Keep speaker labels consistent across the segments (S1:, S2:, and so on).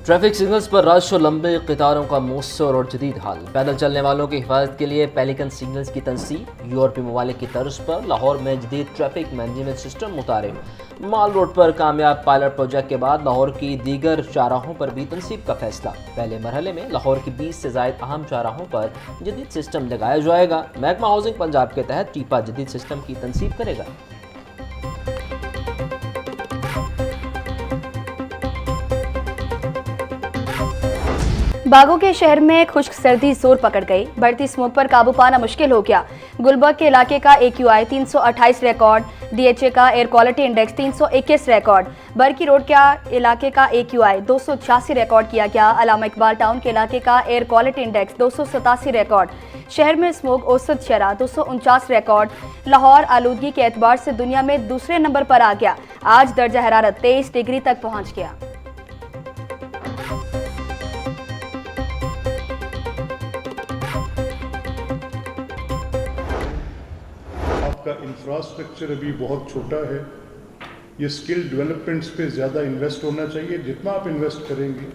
S1: Traffic signals पर rush और लंबे कतारों का मौसर और जदीद हाल। पैदल चलने वालों की हिफाजत के लिए पेलिकन सिग्नल्स की तनसीब। यूरोपीय ममालिक की तर्ज पर लाहौर में जदीद ट्रैफिक मैनेजमेंट सिस्टम मुतारिफ। माल रोड पर कामयाब पायलट प्रोजेक्ट के बाद लाहौर की दीगर चौराहों पर भी तनसीब का फैसला। पहले मरहले में लाहौर की 20 से ज़ायद अहम चौराहों पर जदीद सिस्टम लगाया जाएगा। महकमा हाउसिंग पंजाब के तहत टीपा जदीद सिस्टम की तनसीब करेगा।
S2: बागों के शहर में खुश्क सर्दी जोर पकड़ गई। बढ़ती स्मोक पर काबू पाना मुश्किल हो गया। गुलबर्ग के इलाके का AQI 328 रिकॉर्ड, DHA का air quality index 321 record, Barki road के इलाके का AQI 286 रिकॉर्ड किया गया। अल्लामा इकबाल टाउन के इलाके का एयर क्वालिटी इंडेक्स 287 रिकॉर्ड। शहर में स्मोक औसत शरह 249 रिकॉर्ड। लाहौर आलूदगी के एतबार से दुनिया में दूसरे नंबर पर आ गया। आज दर्जा हरारत 23 डिग्री तक पहुँच गया।
S3: का इंफ्रास्ट्रक्चर अभी बहुत छोटा है। ये स्किल डेवलपमेंट्स पे ज़्यादा इन्वेस्ट होना चाहिए। जितना आप इन्वेस्ट करेंगे,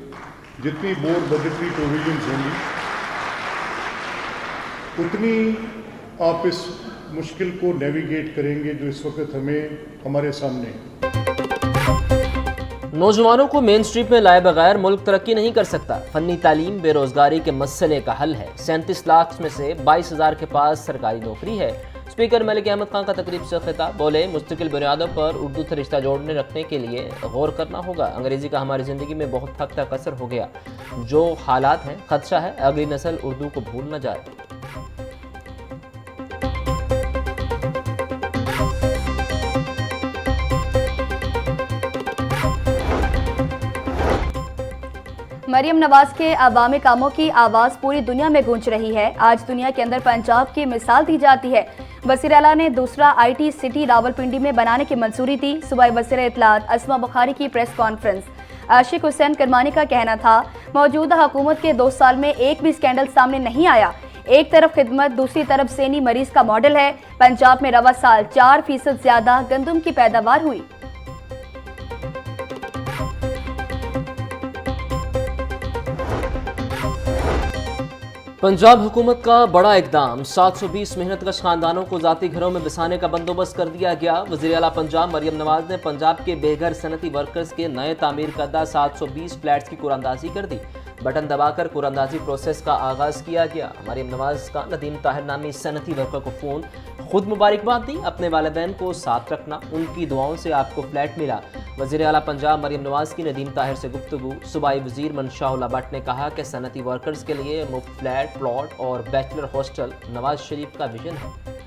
S3: जितनी मोर बजटरी प्रोविजंस होंगी, उतनी आप इस मुश्किल को नेविगेट करेंगे जो इस वक्त हमारे सामने है।
S1: नौजवानों को मेन स्ट्रीम में लाए बगैर मुल्क तरक्की नहीं कर सकता। फन्नी तालीम बेरोजगारी के मसले का हल है। 37 लाख में से 22,000 के पास सरकारी नौकरी है। स्पीकर मलिक अहमद खान का तकरीब से खिताब। बोले, मुस्तकिल बुनियादों पर उर्दू से रिश्ता जोड़ने रखने के लिए गौर करना होगा। अंग्रेजी का हमारी ज़िंदगी में बहुत हद तक असर हो गया। जो हालात हैं, खदशा है अगली नस्ल उर्दू को भूल न जाए।
S2: मरियम नवाज के अवामी कामों की आवाज़ पूरी दुनिया में गूंज रही है। आज दुनिया के अंदर पंजाब की मिसाल दी जाती है। वज़ीर आला ने दूसरा IT सिटी रावलपिंडी में बनाने की मंजूरी दी। सूबाई वज़ीर इत्तलात अस्मा बुखारी की प्रेस कॉन्फ्रेंस। आशिक हुसैन करमानी का कहना था, मौजूदा हुकूमत के 2 साल में एक भी स्कैंडल सामने नहीं आया। एक तरफ खिदमत, दूसरी तरफ सेनी मरीज का मॉडल है। पंजाब में रवा साल 4% ज्यादा गंदम की पैदावार हुई।
S1: पंजाब हुकूमत का बड़ा इकदाम। 720 मेहनतकश खानदानों को जाती घरों में बसाने का बंदोबस्त कर दिया गया। वज़ीर आला पंजाब मरियम नवाज ने पंजाब के बेघर सनती वर्कर्स के नए तामीर करदा 720 फ्लैट्स की कुरानंदाजी कर दी। बटन दबाकर कुरानंदाजी प्रोसेस का आगाज किया गया। मरियम नवाज का नदीम ताहिर नामी सनती वर्कर को फ़ोन, खुद मुबारकबाद दी। अपने वालिदैन को साथ रखना, उनकी दुआओं से आपको फ्लैट मिला। वज़ीर आला पंजाब मरियम नवाज की नदीम ताहिर से गुफ्तगू। सूबाई वज़ीर मनशाउल्लाह भट्ट ने कहा कि सनती वर्कर्स के लिए मुफ्त फ्लैट, प्लॉट और बैचलर हॉस्टल नवाज शरीफ का विजन है।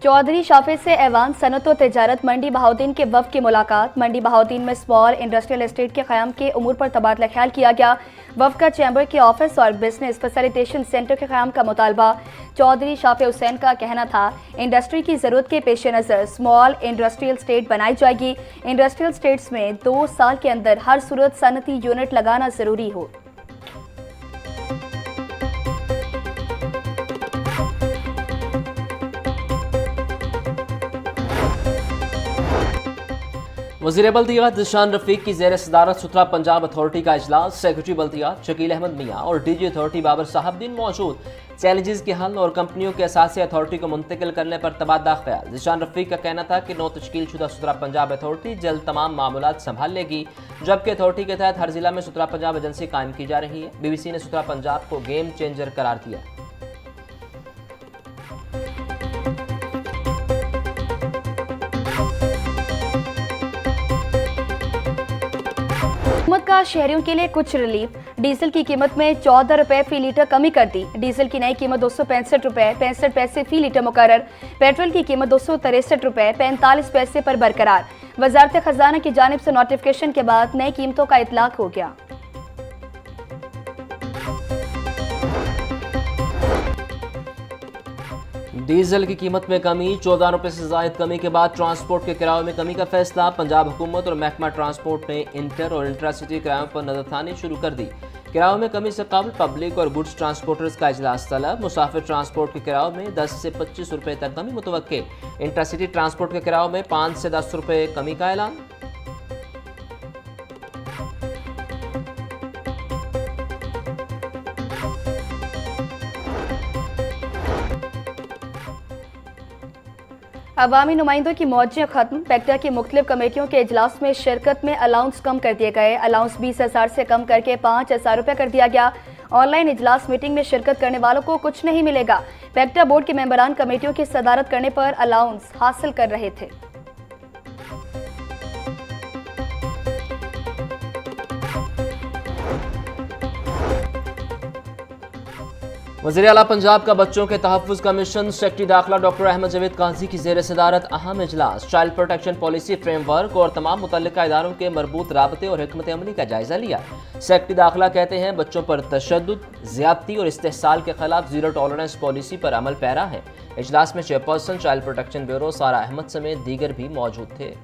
S2: चौधरी शाफे से ऐवान सनत व तिजारत मंडी बहाउद्दीन के वफ़द की मुलाकात। मंडी बहाउद्दीन में स्मॉल इंडस्ट्रियल एस्टेट के क़याम के उमूर पर तबादला ख्याल किया गया। वफ़द का चैम्बर के ऑफिस और बिजनेस फैसिलिटेशन सेंटर के क़याम का मुतालबा। चौधरी शाफे हुसैन का कहना था, इंडस्ट्री की ज़रूरत के पेश नज़र स्मॉल इंडस्ट्रियल स्टेट बनाई जाएगी। इंडस्ट्रियल स्टेट्स में 2 साल के अंदर हर सूरत सनती यूनिट लगाना ज़रूरी हो।
S1: वज़ीर बल्दियात ज़िशान रफ़ीक की ज़ेर सदारत सुथरा पंजाब अथॉरिटी का इजलास। सेक्रेटरी बल्दियात शकील अहमद मियाँ और DG अथॉरिटी बाबर साहबदीन मौजूद। चैलेंजेस के हल और कंपनियों के असासे अथॉरिटी को मुंतकिल करने पर तबादला ख्याल। ज़िशान रफ़ीक का कहना था कि नौ तश्कील शुदा सुथरा पंजाब अथॉरिटी जल्द तमाम मामलात संभाल लेगी, जबकि अथॉरिटी के तहत हर जिला में सुथरा पंजाब एजेंसी कायम की जा रही है। BBC ने सुथरा पंजाब को गेम चेंजर करार दिया।
S2: हुकूमत का शहरियों के लिए कुछ रिलीफ। डीजल की कीमत में 14 रुपए फी लीटर कमी कर दी। डीजल की नई कीमत 265 रुपए 65 पैसे फी लीटर मुकर्रर। पेट्रोल की कीमत 263 रुपए 45 पैसे पर बरकरार। वजारत खजाना की जानिब से नोटिफिकेशन के बाद नई कीमतों का इतलाक हो गया।
S1: डीजल की कीमत में कमी, 14 रुपये से ज़ायद कमी के बाद ट्रांसपोर्ट के किरायों में कमी का फैसला। पंजाब हुकूमत और महकमा ट्रांसपोर्ट ने इंटर और इंट्रा सिटी किरायों पर नजरसानी शुरू कर दी। किरायों में कमी से कबल पब्लिक और गुड्स ट्रांसपोर्टर्स का इजलास तलब। मुसाफिर ट्रांसपोर्ट के किरायों में 10 से 25 रुपये तक कमी मुतवक्के। इंटरसिटी ट्रांसपोर्ट के किरायों में 5 से 10 रुपये कमी का ऐलान।
S2: अवामी नुमाइंदों की मौजियाँ खत्म। पेक्टा की मुख्तलिफ कमेटियों के इजलास में शिरकत में अलाउंस कम कर दिए गए। अलाउंस 20,000 से कम करके 5,000 रुपये कर दिया गया। ऑनलाइन इजलास मीटिंग में शिरकत करने वालों को कुछ नहीं मिलेगा। पेक्टा बोर्ड के मेंबरान कमेटियों की सदारत करने पर अलाउंस हासिल कर रहे थे।
S1: वज़ीर आला पंजाब का बच्चों के तहफ़्फ़ुज़ कमीशन सेक्रेटरी दाखिला डॉक्टर अहमद जावेद काजी की ज़ेर सदारत अहम इजलास। चाइल्ड प्रोटेक्शन पॉलिसी फ्रेमवर्क और तमाम मुतल्लिका इदारों के मरबूत राबते और हिकमत अमली का जायज़ा लिया। सेक्रेटरी दाखिला कहते हैं बच्चों पर तशद्दुद, ज़्यादती और इस्तेहसाल के खिलाफ ज़ीरो टॉलरेंस पॉलिसी पर अमल पैरा है। इजलास में चेयरपर्सन चाइल्ड प्रोटेक्शन ब्यूरो सारा अहमद समेत दीगर भी मौजूद थे।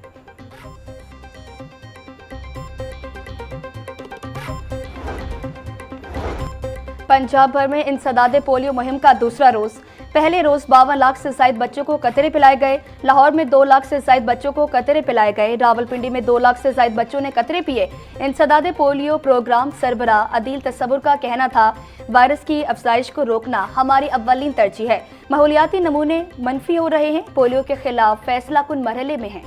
S2: पंजाब भर में इंसदादे पोलियो मुहिम का दूसरा रोज। पहले रोज 52 लाख से ज्यादा बच्चों को कतरे पिलाए गए। लाहौर में 2 लाख से ज्यादा बच्चों को कतरे पिलाए गए। रावलपिंडी में 2 लाख से ज्यादा बच्चों ने कतरे पिए। इंसदादे पोलियो प्रोग्राम सरबराह अदील तस्सबुर का कहना था, वायरस की अफजाइश को रोकना हमारी अव्वलीन तरजीह है। माहौलियाती नमूने मनफी हो रहे हैं। पोलियो के खिलाफ फैसला कुन मरहले में है।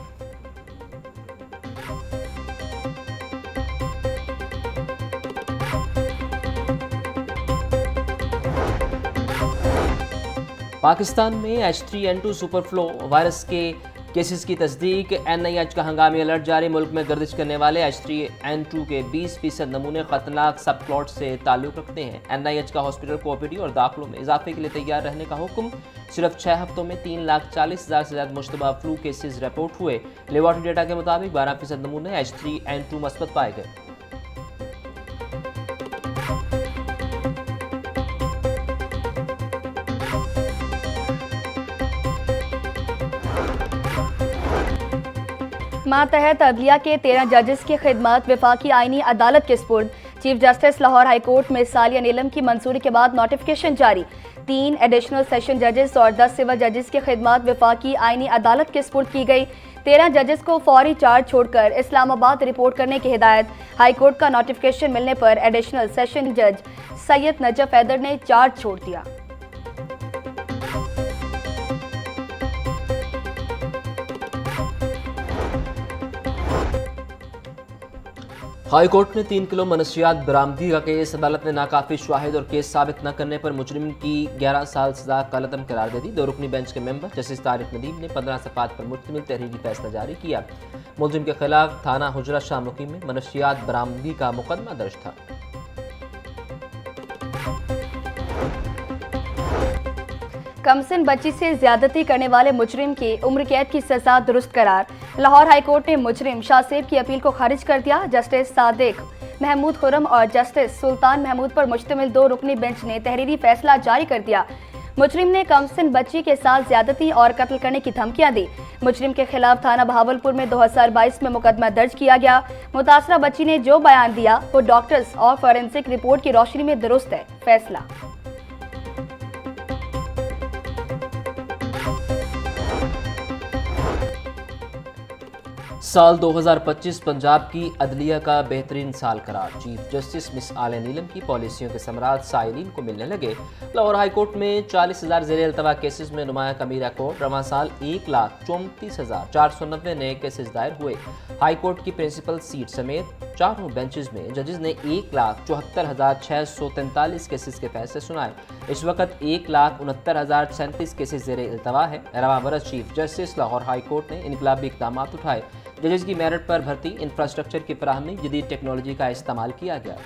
S1: पाकिस्तान में H3N2 सुपर फ्लो वायरस के केसेस की तस्दीक। NIH का हंगामी अलर्ट जारी। मुल्क में गर्दिश करने वाले H3N2 के 20% नमूने खतरनाक सब प्लॉट से ताल्लुक़ रखते हैं। NIH का हॉस्पिटल को OPD और दाखिलों में इजाफे के लिए तैयार रहने का हुक्म। सिर्फ 6 हफ्तों में 3,40,000 से ज़्यादा मुश्तबा फ्लू केसेस रिपोर्ट हुए। लेबॉर्ट्री डेटा के मुताबिक 12% नमूने H3N2 मस्बत पाए गए।
S2: मातहत अदलिया के 13 जजेस की खिदमत वफाकी आइनी अदालत के स्पुर्द। Chief justice Lahore high court में सालिया नीलम की मंजूरी के बाद नोटिफिकेशन जारी। 3 एडिशनल सेशन जजेस और 10 सिविल जजेस की खिदमत वफाकी आइनी अदालत के स्पुर्द की गई। 13 जजेस को फौरी चार्ज छोड़कर इस्लामाबाद रिपोर्ट करने की हिदायत। हाई कोर्ट का नोटिफिकेशन मिलने पर एडिशनल सेशन जज सैयद नजफ हैदर ने चार्ज छोड़ दिया।
S1: हाई कोर्ट ने 3 किलो मनशियात बरामदगी का केस अदालत ने नाकाफी शाहिद और केस साबित न करने पर मुजरिम की 11 साल सजा कलअदम करार दे दी। 2 रुकनी बेंच के मेंबर जस्टिस तारिक नदीम ने 15 सफ़ात पर मुश्तमिल तहरीरी फैसला जारी किया। मुलजिम के खिलाफ थाना हुजरा शामुकी में मनशियात बरामदगी का मुकदमा दर्ज था।
S2: कमसिन बच्ची से ज्यादती करने वाले मुजरिम की उम्र कैद की सजा दुरुस्त करार। लाहौर हाईकोर्ट ने मुजरिम शाहसेब की अपील को खारिज कर दिया। जस्टिस सादिक महमूद खुरम और जस्टिस सुल्तान महमूद पर मुश्तमिल 2 रुकनी बेंच ने तहरीरी फैसला जारी कर दिया। मुजरिम ने कमसिन बच्ची के साथ ज्यादती और कत्ल करने की धमकियां दी। मुजरिम के खिलाफ थाना बहावलपुर में 2022 में मुकदमा दर्ज किया गया। मुतासरा बच्ची ने जो बयान दिया वो डॉक्टर्स और फॉरेंसिक रिपोर्ट की रोशनी में दुरुस्त है। फैसला
S1: साल 2025 पंजाब की अदलिया का बेहतरीन साल करार। चीफ जस्टिस मिस आले नीलम की पॉलिसियों के समरात साइलिन को मिलने लगे। लाहौर हाई कोर्ट में 40,000 ज़ेर अल्तवा केसेस में नुमाया कमी रिकॉर्ड। रवां साल 1,34,490 नए केसेस दायर हुए। हाई कोर्ट की प्रिंसिपल सीट समेत 4 बेंचेस में जजेस ने 1,74,643 केसेस के फैसले सुनाए। इस वक्त 1,69,037 केसेस ज़ेर अल्तवा है। रवां बरस chief justice Lahore high court ने इनकलाबी इक़दाम उठाए। जजेस की मेरिट पर भर्ती, इंफ्रास्ट्रक्चर की फराहमी, जदीद टेक्नोलॉजी का इस्तेमाल किया गया।